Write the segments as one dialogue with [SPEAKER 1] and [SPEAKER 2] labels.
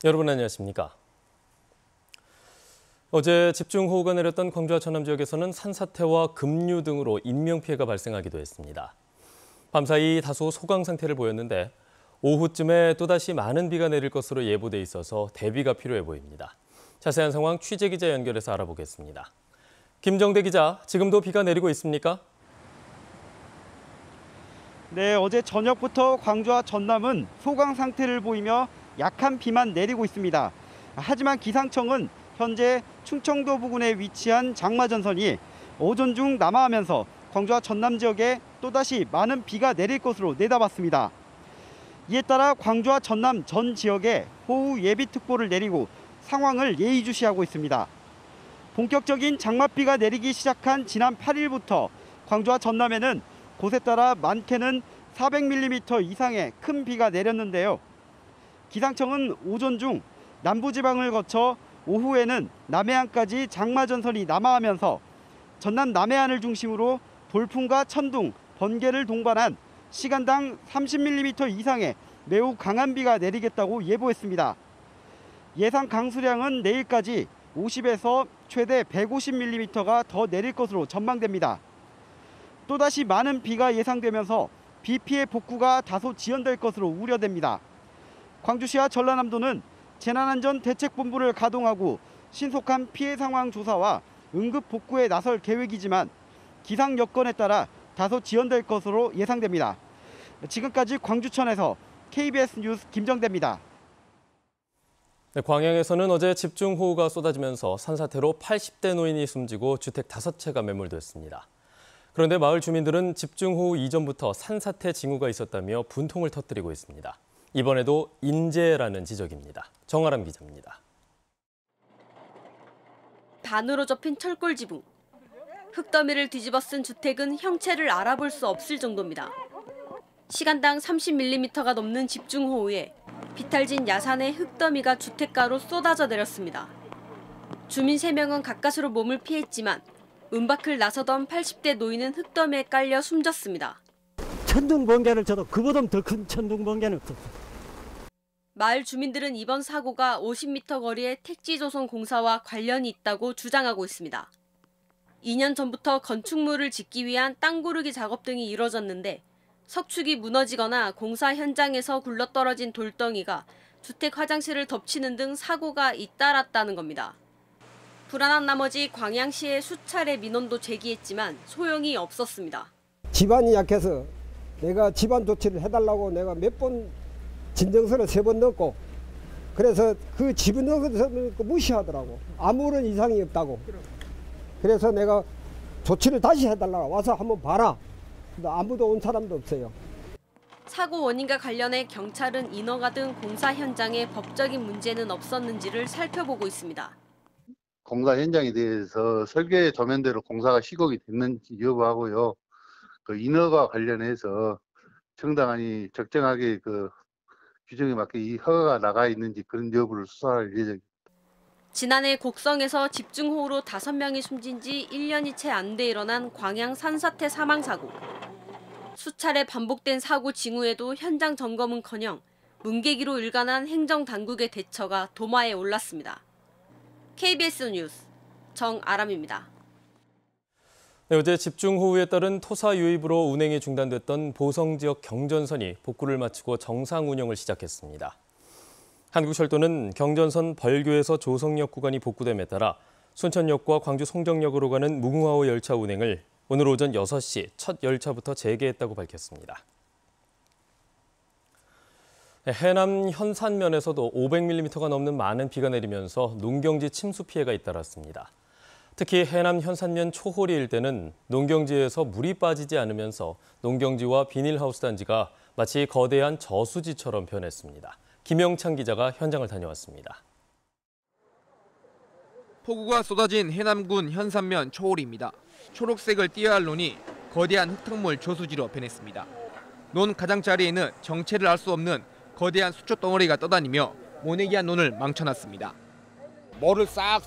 [SPEAKER 1] 여러분 안녕하십니까? 어제 집중호우가 내렸던 광주와 전남 지역에서는 산사태와 급류 등으로 인명피해가 발생하기도 했습니다. 밤사이 다소 소강 상태를 보였는데 오후쯤에 또다시 많은 비가 내릴 것으로 예보돼 있어서 대비가 필요해 보입니다. 자세한 상황 취재기자 연결해서 알아보겠습니다. 김정대 기자, 지금도 비가 내리고 있습니까?
[SPEAKER 2] 네, 어제 저녁부터 광주와 전남은 소강 상태를 보이며 약한 비만 내리고 있습니다. 하지만 기상청은 현재 충청도 부근에 위치한 장마전선이 오전 중 남하하면서 광주와 전남 지역에 또다시 많은 비가 내릴 것으로 내다봤습니다. 이에 따라 광주와 전남 전 지역에 호우 예비특보를 내리고 상황을 예의주시하고 있습니다. 본격적인 장맛비가 내리기 시작한 지난 8일부터 광주와 전남에는 곳에 따라 많게는 400mm 이상의 큰 비가 내렸는데요. 기상청은 오전 중 남부지방을 거쳐 오후에는 남해안까지 장마전선이 남하하면서 전남 남해안을 중심으로 돌풍과 천둥, 번개를 동반한 시간당 30mm 이상의 매우 강한 비가 내리겠다고 예보했습니다. 예상 강수량은 내일까지 50에서 최대 150mm가 더 내릴 것으로 전망됩니다. 또다시 많은 비가 예상되면서 비 피해 복구가 다소 지연될 것으로 우려됩니다. 광주시와 전라남도는 재난안전대책본부를 가동하고 신속한 피해 상황 조사와 응급 복구에 나설 계획이지만 기상 여건에 따라 다소 지연될 것으로 예상됩니다. 지금까지 광주천에서 KBS 뉴스 김정대입니다.
[SPEAKER 1] 네, 광양에서는 어제 집중호우가 쏟아지면서 산사태로 80대 노인이 숨지고 주택 5채가 매몰됐습니다. 그런데 마을 주민들은 집중호우 이전부터 산사태 징후가 있었다며 분통을 터뜨리고 있습니다. 이번에도 인재라는 지적입니다. 정아람 기자입니다.
[SPEAKER 3] 반으로 접힌 철골 지붕. 흙더미를 뒤집어 쓴 주택은 형체를 알아볼 수 없을 정도입니다. 시간당 30mm가 넘는 집중호우에 비탈진 야산의 흙더미가 주택가로 쏟아져 내렸습니다. 주민 3명은 가까스로 몸을 피했지만 문 밖을 나서던 80대 노인은 흙더미에 깔려 숨졌습니다.
[SPEAKER 4] 천둥 번개를 쳐도 그보다 더 큰 천둥 번개는 없었어요.
[SPEAKER 3] 마을 주민들은 이번 사고가 50m 거리의 택지조성공사와 관련이 있다고 주장하고 있습니다. 2년 전부터 건축물을 짓기 위한 땅 고르기 작업 등이 이뤄졌는데 석축이 무너지거나 공사 현장에서 굴러떨어진 돌덩이가 주택 화장실을 덮치는 등 사고가 잇따랐다는 겁니다. 불안한 나머지 광양시에 수차례 민원도 제기했지만 소용이 없었습니다.
[SPEAKER 5] 집안이 약해서 내가 집안 조치를 해달라고 내가 몇 번 진정서를 3번 넣었고 그래서 그 집안서를 무시하더라고. 아무런 이상이 없다고. 그래서 내가 조치를 다시 해달라고 와서 한번 봐라. 근데 아무도 온 사람도 없어요.
[SPEAKER 3] 사고 원인과 관련해 경찰은 인허가 등 공사 현장에 법적인 문제는 없었는지를 살펴보고 있습니다.
[SPEAKER 6] 공사 현장에 대해서 설계 조면대로 공사가 시공이 됐는지 여부하고요. 그 인허가 관련해서 정당하니 적정하게 그 규정에 맞게 이 허가가 나가 있는지 그런 여부를 수사할 예정입니다.
[SPEAKER 3] 지난해 곡성에서 집중호우로 5명이 숨진 지 1년이 채 안 돼 일어난 광양 산사태 사망사고. 수차례 반복된 사고 징후에도 현장 점검은커녕 문계기로 일관한 행정당국의 대처가 도마에 올랐습니다. KBS 뉴스 정아람입니다.
[SPEAKER 1] 네, 어제 집중호우에 따른 토사 유입으로 운행이 중단됐던 보성 지역 경전선이 복구를 마치고 정상 운영을 시작했습니다. 한국철도는 경전선 벌교에서 조성역 구간이 복구됨에 따라 순천역과 광주 송정역으로 가는 무궁화호 열차 운행을 오늘 오전 6시 첫 열차부터 재개했다고 밝혔습니다. 해남 현산면에서도 500mm가 넘는 많은 비가 내리면서 농경지 침수 피해가 잇따랐습니다. 특히 해남 현산면 초호리 일대는 농경지에서 물이 빠지지 않으면서 농경지와 비닐하우스 단지가 마치 거대한 저수지처럼 변했습니다. 김영찬 기자가 현장을 다녀왔습니다.
[SPEAKER 7] 폭우가 쏟아진 해남군 현산면 초호리입니다. 초록색을 띄어야 할 논이 거대한 흙탕물 저수지로 변했습니다. 논 가장자리에는 정체를 알 수 없는 거대한 수초 덩어리가 떠다니며 모내기한 논을 망쳐놨습니다.
[SPEAKER 8] 모를 싹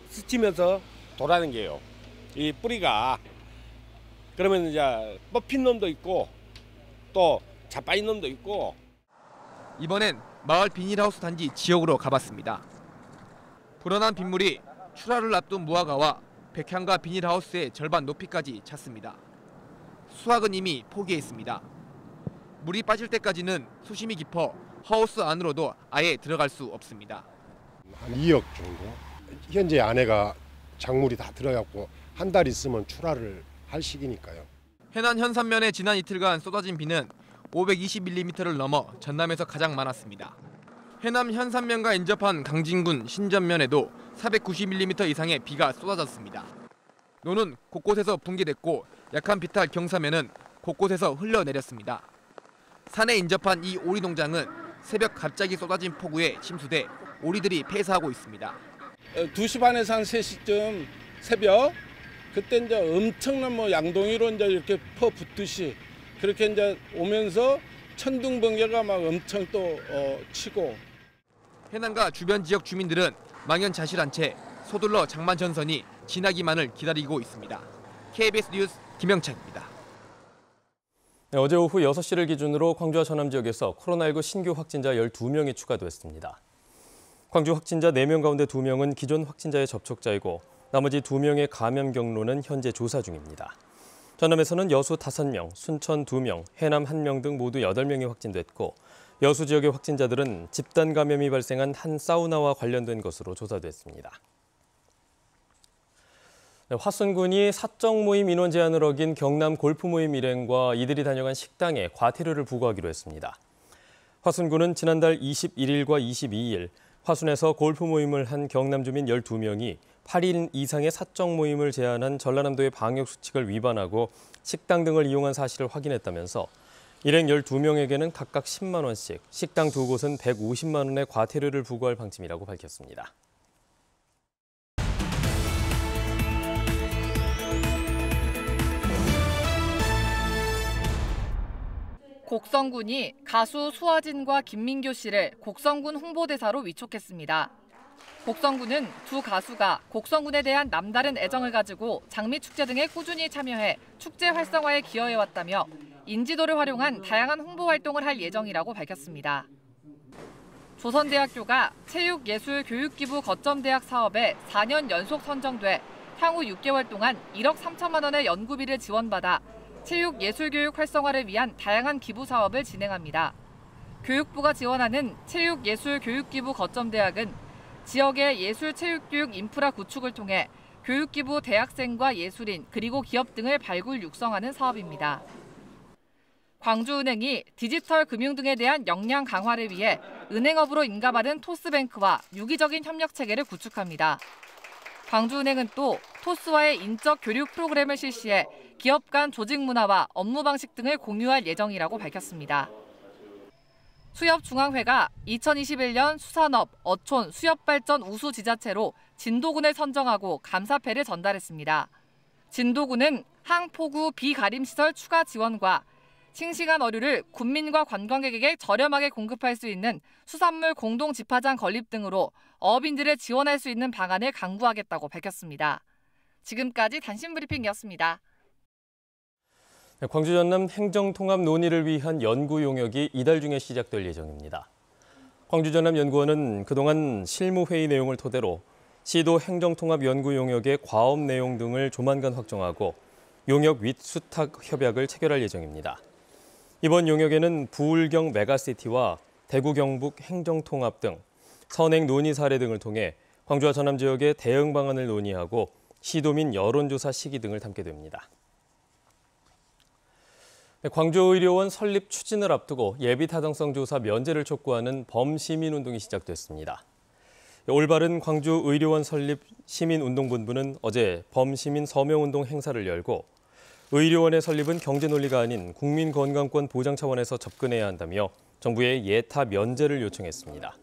[SPEAKER 8] 스치면서 돌아다녀요. 이 뿌리가. 그러면 이제 뽑힌 놈도 있고 또 자빠진 놈도 있고.
[SPEAKER 7] 이번엔 마을 비닐하우스 단지 지역으로 가봤습니다. 불어난 빗물이 출하를 앞둔 무화과와 백향과 비닐하우스의 절반 높이까지 찼습니다. 수확은 이미 포기했습니다. 물이 빠질 때까지는 수심이 깊어 하우스 안으로도 아예 들어갈 수 없습니다.
[SPEAKER 9] 한 2억 정도. 현재 안에가 작물이 다 들어갔고 한 달 있으면 출하를 할 시기니까요.
[SPEAKER 7] 해남 현산면에 지난 이틀간 쏟아진 비는 520mm를 넘어 전남에서 가장 많았습니다. 해남 현산면과 인접한 강진군 신전면에도 490mm 이상의 비가 쏟아졌습니다. 노는 곳곳에서 붕괴됐고 약한 비탈 경사면은 곳곳에서 흘러내렸습니다. 산에 인접한 이 오리 농장은 새벽 갑자기 쏟아진 폭우에 침수돼 오리들이 폐사하고 있습니다.
[SPEAKER 10] 2시 반에서 한 3시쯤 새벽 그때 이제 엄청난 양동이로 이제 이렇게 퍼붓듯이 그렇게 이제 오면서 천둥 번개가 막 엄청 또 치고.
[SPEAKER 7] 해남과 주변 지역 주민들은 망연자실한 채 서둘러 장마 전선이 지나기만을 기다리고 있습니다. KBS 뉴스 김영찬입니다.
[SPEAKER 1] 네, 어제 오후 6시를 기준으로 광주와 전남 지역에서 코로나19 신규 확진자 12명이 추가됐습니다. 광주 확진자 4명 가운데 2명은 기존 확진자의 접촉자이고 나머지 2명의 감염 경로는 현재 조사 중입니다. 전남에서는 여수 5명, 순천 2명, 해남 1명 등 모두 8명이 확진됐고 여수 지역의 확진자들은 집단 감염이 발생한 한 사우나와 관련된 것으로 조사됐습니다. 화순군이 사적 모임 인원 제한을 어긴 경남 골프 모임 일행과 이들이 다녀간 식당에 과태료를 부과하기로 했습니다. 화순군은 지난달 21일과 22일 화순에서 골프 모임을 한 경남 주민 12명이 8인 이상의 사적 모임을 제한한 전라남도의 방역수칙을 위반하고 식당 등을 이용한 사실을 확인했다면서 일행 12명에게는 각각 10만 원씩, 식당 2곳은 150만 원의 과태료를 부과할 방침이라고 밝혔습니다.
[SPEAKER 11] 곡성군이 가수 수아진과 김민교 씨를 곡성군 홍보대사로 위촉했습니다. 곡성군은 두 가수가 곡성군에 대한 남다른 애정을 가지고 장미축제 등에 꾸준히 참여해 축제 활성화에 기여해왔다며 인지도를 활용한 다양한 홍보 활동을 할 예정이라고 밝혔습니다. 조선대학교가 체육예술교육기부 거점대학 사업에 4년 연속 선정돼 향후 6개월 동안 1억 3천만 원의 연구비를 지원받아 체육예술교육 활성화를 위한 다양한 기부 사업을 진행합니다. 교육부가 지원하는 체육예술교육기부 거점대학은 지역의 예술체육교육 인프라 구축을 통해 교육기부 대학생과 예술인 그리고 기업 등을 발굴 육성하는 사업입니다. 광주은행이 디지털 금융 등에 대한 역량 강화를 위해 은행업으로 인가받은 토스뱅크와 유기적인 협력 체계를 구축합니다. 광주은행은 또 토스와의 인적 교류 프로그램을 실시해 기업 간 조직 문화와 업무 방식 등을 공유할 예정이라고 밝혔습니다. 수협중앙회가 2021년 수산업, 어촌, 수협발전 우수 지자체로 진도군을 선정하고 감사패를 전달했습니다. 진도군은 항포구 비가림시설 추가 지원과 싱싱한 어류를 군민과 관광객에게 저렴하게 공급할 수 있는 수산물 공동 집화장 건립 등으로 어업인들을 지원할 수 있는 방안을 강구하겠다고 밝혔습니다. 지금까지 단신 브리핑이었습니다.
[SPEAKER 1] 광주 전남 행정통합 논의를 위한 연구 용역이 이달 중에 시작될 예정입니다. 광주 전남 연구원은 그동안 실무회의 내용을 토대로 시도 행정통합 연구 용역의 과업 내용 등을 조만간 확정하고 용역 윗수탁 협약을 체결할 예정입니다. 이번 용역에는 부울경 메가시티와 대구 경북 행정통합 등 선행 논의 사례 등을 통해 광주와 전남 지역의 대응 방안을 논의하고 시도민 여론조사 시기 등을 담게 됩니다. 광주의료원 설립 추진을 앞두고 예비타당성 조사 면제를 촉구하는 범시민운동이 시작됐습니다. 올바른 광주의료원 설립 시민운동본부는 어제 범시민 서명운동 행사를 열고 의료원의 설립은 경제 논리가 아닌 국민건강권 보장 차원에서 접근해야 한다며 정부에 예타 면제를 요청했습니다.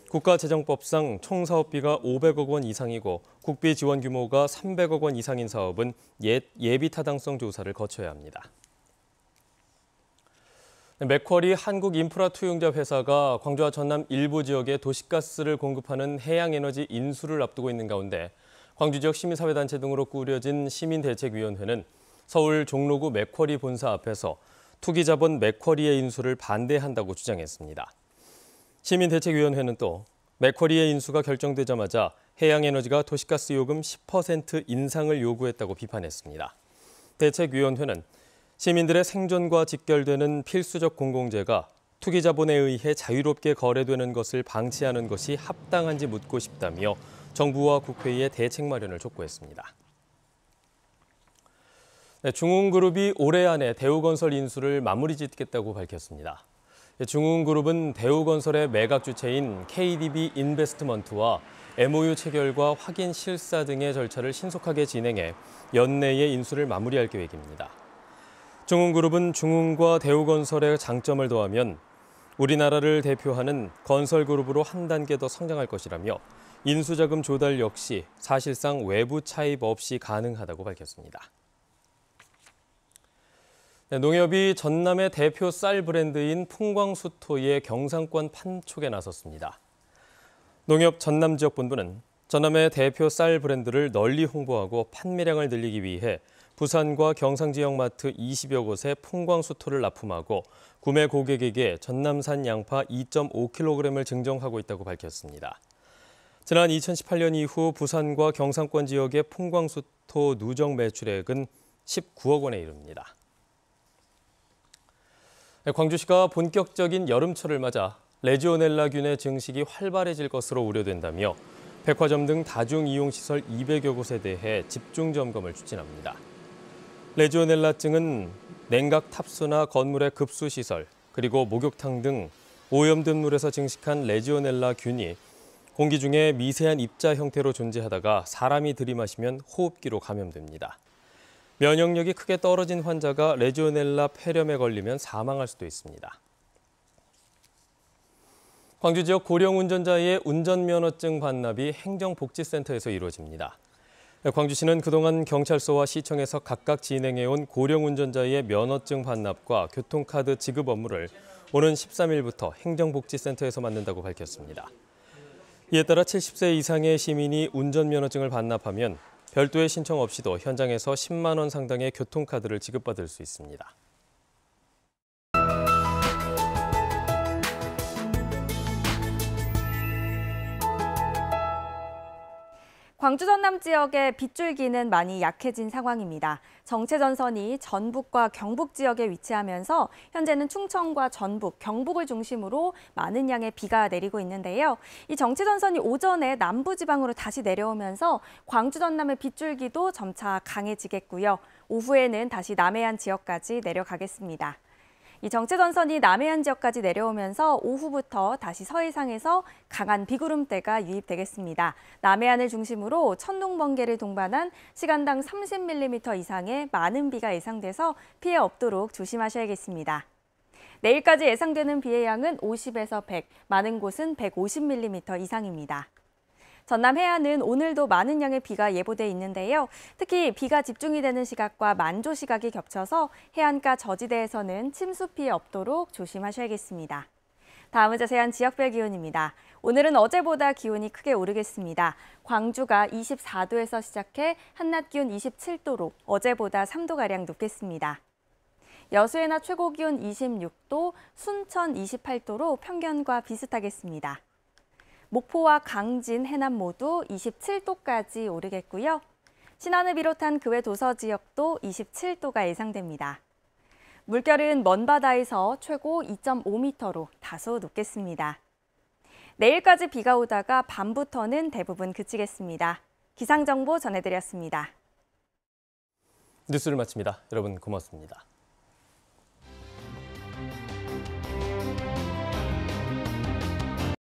[SPEAKER 1] 국가재정법상 총 사업비가 500억 원 이상이고 국비 지원 규모가 300억 원 이상인 사업은 예비타당성 조사를 거쳐야 합니다. 맥쿼리 한국인프라투용자 회사가 광주와 전남 일부 지역에 도시가스를 공급하는 해양에너지 인수를 앞두고 있는 가운데 광주 지역 시민사회단체 등으로 꾸려진 시민대책위원회는 서울 종로구 맥쿼리 본사 앞에서 투기자본 맥쿼리의 인수를 반대한다고 주장했습니다. 시민대책위원회는 또 맥쿼리의 인수가 결정되자마자 해양에너지가 도시가스 요금 10% 인상을 요구했다고 비판했습니다. 대책위원회는 시민들의 생존과 직결되는 필수적 공공재가 투기자본에 의해 자유롭게 거래되는 것을 방치하는 것이 합당한지 묻고 싶다며 정부와 국회에 대책 마련을 촉구했습니다. 중흥그룹이 올해 안에 대우건설 인수를 마무리 짓겠다고 밝혔습니다. 중흥그룹은 대우건설의 매각 주체인 KDB 인베스트먼트와 MOU 체결과 확인 실사 등의 절차를 신속하게 진행해 연내에 인수를 마무리할 계획입니다. 중흥그룹은 중흥과 대우건설의 장점을 더하면 우리나라를 대표하는 건설그룹으로 한 단계 더 성장할 것이라며 인수자금 조달 역시 사실상 외부 차입 없이 가능하다고 밝혔습니다. 농협이 전남의 대표 쌀 브랜드인 풍광수토의 경상권 판촉에 나섰습니다. 농협 전남지역본부는 전남의 대표 쌀 브랜드를 널리 홍보하고 판매량을 늘리기 위해 부산과 경상 지역 마트 20여 곳에 풍광수토를 납품하고 구매 고객에게 전남산 양파 2.5kg을 증정하고 있다고 밝혔습니다. 지난 2018년 이후 부산과 경상권 지역의 풍광수토 누적 매출액은 19억 원에 이릅니다. 광주시가 본격적인 여름철을 맞아 레지오넬라균의 증식이 활발해질 것으로 우려된다며 백화점 등 다중이용시설 200여 곳에 대해 집중 점검을 추진합니다. 레지오넬라증은 냉각 탑수나 건물의 급수시설, 그리고 목욕탕 등 오염된 물에서 증식한 레지오넬라균이 공기 중에 미세한 입자 형태로 존재하다가 사람이 들이마시면 호흡기로 감염됩니다. 면역력이 크게 떨어진 환자가 레지오넬라 폐렴에 걸리면 사망할 수도 있습니다. 광주 지역 고령 운전자의 운전면허증 반납이 행정복지센터에서 이루어집니다. 광주시는 그동안 경찰서와 시청에서 각각 진행해온 고령 운전자의 면허증 반납과 교통카드 지급 업무를 오는 13일부터 행정복지센터에서 맡는다고 밝혔습니다. 이에 따라 70세 이상의 시민이 운전면허증을 반납하면 별도의 신청 없이도 현장에서 10만 원 상당의 교통카드를 지급받을 수 있습니다.
[SPEAKER 12] 광주 전남 지역의 빗줄기는 많이 약해진 상황입니다. 정체전선이 전북과 경북 지역에 위치하면서 현재는 충청과 전북, 경북을 중심으로 많은 양의 비가 내리고 있는데요. 이 정체전선이 오전에 남부지방으로 다시 내려오면서 광주 전남의 빗줄기도 점차 강해지겠고요. 오후에는 다시 남해안 지역까지 내려가겠습니다. 이 정체전선이 남해안 지역까지 내려오면서 오후부터 다시 서해상에서 강한 비구름대가 유입되겠습니다. 남해안을 중심으로 천둥, 번개를 동반한 시간당 30mm 이상의 많은 비가 예상돼서 피해 없도록 조심하셔야겠습니다. 내일까지 예상되는 비의 양은 50에서 100, 많은 곳은 150mm 이상입니다. 전남 해안은 오늘도 많은 양의 비가 예보돼 있는데요. 특히 비가 집중이 되는 시각과 만조 시각이 겹쳐서 해안가 저지대에서는 침수 피해 없도록 조심하셔야겠습니다. 다음은 자세한 지역별 기온입니다. 오늘은 어제보다 기온이 크게 오르겠습니다. 광주가 24도에서 시작해 한낮 기온 27도로 어제보다 3도가량 높겠습니다. 여수의 낮 최고 기온 26도, 순천 28도로 평년과 비슷하겠습니다. 목포와 강진, 해남 모두 27도까지 오르겠고요. 신안을 비롯한 그 외 도서 지역도 27도가 예상됩니다. 물결은 먼 바다에서 최고 2.5m로 다소 높겠습니다. 내일까지 비가 오다가 밤부터는 대부분 그치겠습니다. 기상정보 전해드렸습니다.
[SPEAKER 1] 뉴스를 마칩니다. 여러분 고맙습니다.